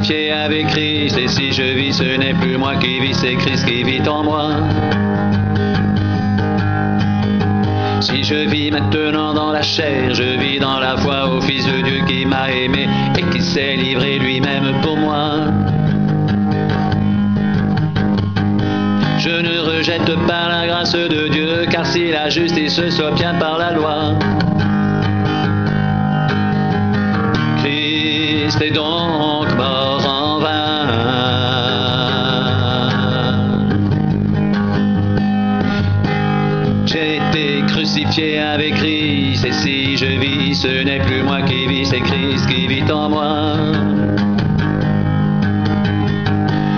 crucifié avec Christ, et si je vis, ce n'est plus moi qui vis, c'est Christ qui vit en moi. Si je vis maintenant dans la chair, je vis dans la foi au Fils de Dieu qui m'a aimé et qui s'est livré lui-même pour moi. Je ne rejette pas la grâce de Dieu, car si la justice s'obtient par la loi, Christ est donc mort en vain. J'ai été crucifié avec Christ, et si je vis, ce n'est plus moi qui vis, c'est Christ qui vit en moi.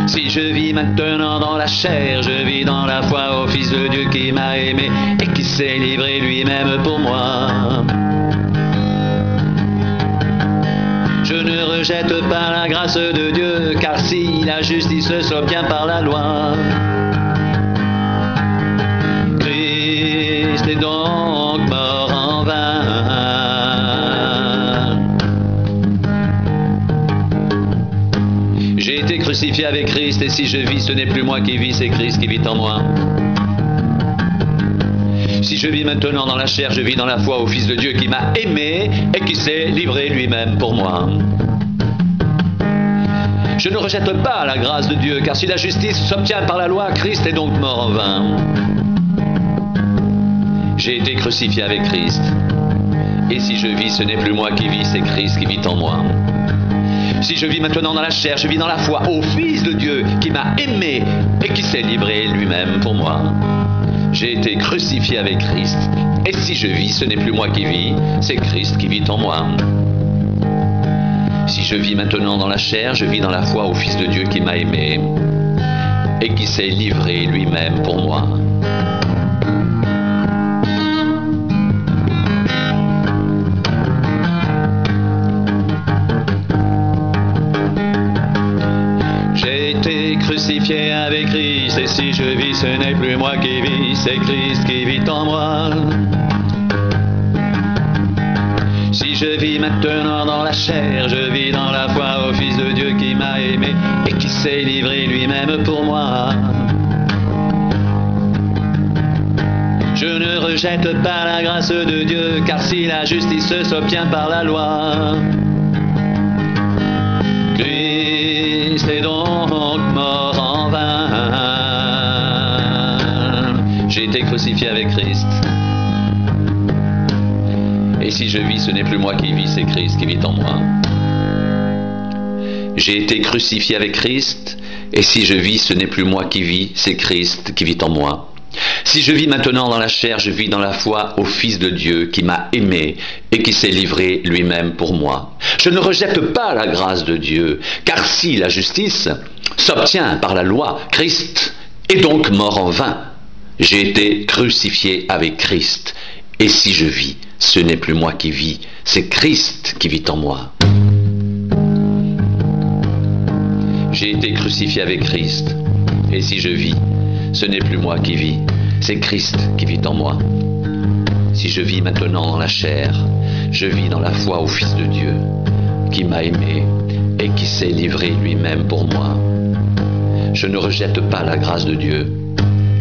Si je vis maintenant dans la chair, je vis dans la foi au Fils de Dieu qui m'a aimé et qui s'est livré lui-même pour moi. Je ne rejette pas la grâce de Dieu, car si la justice s'obtient par la loi, Christ est donc mort en vain. J'ai été crucifié avec Christ, et si je vis, ce n'est plus moi qui vis, c'est Christ qui vit en moi. Si je vis maintenant dans la chair, je vis dans la foi au Fils de Dieu qui m'a aimé et qui s'est livré lui-même pour moi. Je ne rejette pas la grâce de Dieu, car si la justice s'obtient par la loi, Christ est donc mort en vain. J'ai été crucifié avec Christ, et si je vis, ce n'est plus moi qui vis, c'est Christ qui vit en moi. Si je vis maintenant dans la chair, je vis dans la foi au Fils de Dieu qui m'a aimé et qui s'est livré lui-même pour moi. J'ai été crucifié avec Christ, et si je vis, ce n'est plus moi qui vis, c'est Christ qui vit en moi. Si je vis maintenant dans la chair, je vis dans la foi au Fils de Dieu qui m'a aimé et qui s'est livré lui-même pour moi. J'ai été crucifié avec Christ, et si je vis, ce n'est plus moi qui vis, c'est Christ qui vit en moi. Si je vis maintenant dans la chair, je vis dans la foi au Fils de Dieu qui m'a aimé et qui s'est livré lui-même pour moi. Je ne rejette pas la grâce de Dieu, car si la justice s'obtient par la loi, Christ est donc mort en vain. J'ai été crucifié avec Christ, et si je vis, ce n'est plus moi qui vis, c'est Christ qui vit en moi. J'ai été crucifié avec Christ, et si je vis, ce n'est plus moi qui vis, c'est Christ qui vit en moi. Si je vis maintenant dans la chair, je vis dans la foi au Fils de Dieu qui m'a aimé et qui s'est livré lui-même pour moi. Je ne rejette pas la grâce de Dieu, car si la justice s'obtient par la loi, Christ est donc mort en vain. J'ai été crucifié avec Christ, et si je vis, ce n'est plus moi qui vis, c'est Christ qui vit en moi. J'ai été crucifié avec Christ, et si je vis, ce n'est plus moi qui vis, c'est Christ qui vit en moi. Si je vis maintenant dans la chair, je vis dans la foi au Fils de Dieu, qui m'a aimé et qui s'est livré lui-même pour moi. Je ne rejette pas la grâce de Dieu,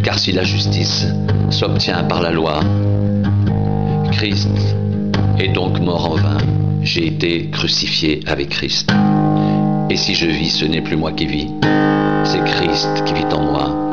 car si la justice s'obtient par la loi, Christ est donc mort en vain. J'ai été crucifié avec Christ. Et si je vis, ce n'est plus moi qui vis, c'est Christ qui vit en moi.